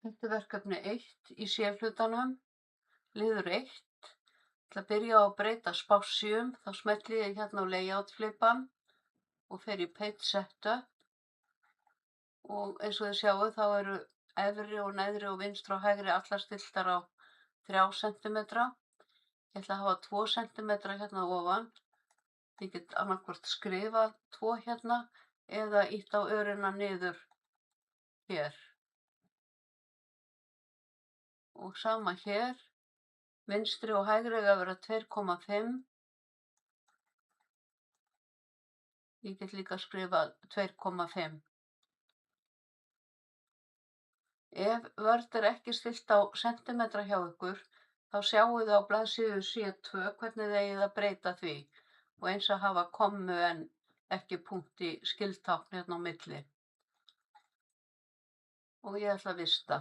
Þetta er verkefni 1 í C-hlutanum, liður 1. Til að byrja á að breyta spássíum, þá smelli ég hérna á layout-flipan og fer í Page Setup og eins og þið sjáu þá eru efri og neðri og vinstri og hægri allar stilltar á 3 cm. Ég ætla að hafa 2 cm hérna ofan. Ég get annarkvort skrifað 2 hérna eða ýtt á örina niður hér. Og sama hér, vinstri og hægri eiga að vera 2,5. Ég get líka skrifað 2,5. Ef Word er ekki stillt á sentimetra hjá ykkur, þá sjáu þið á blaðsíðu C2 hvernig þið eigið að breyta því og eins að hafa kommu en ekki punkt í skiltákn hérna á milli. Og ég ætla að vista.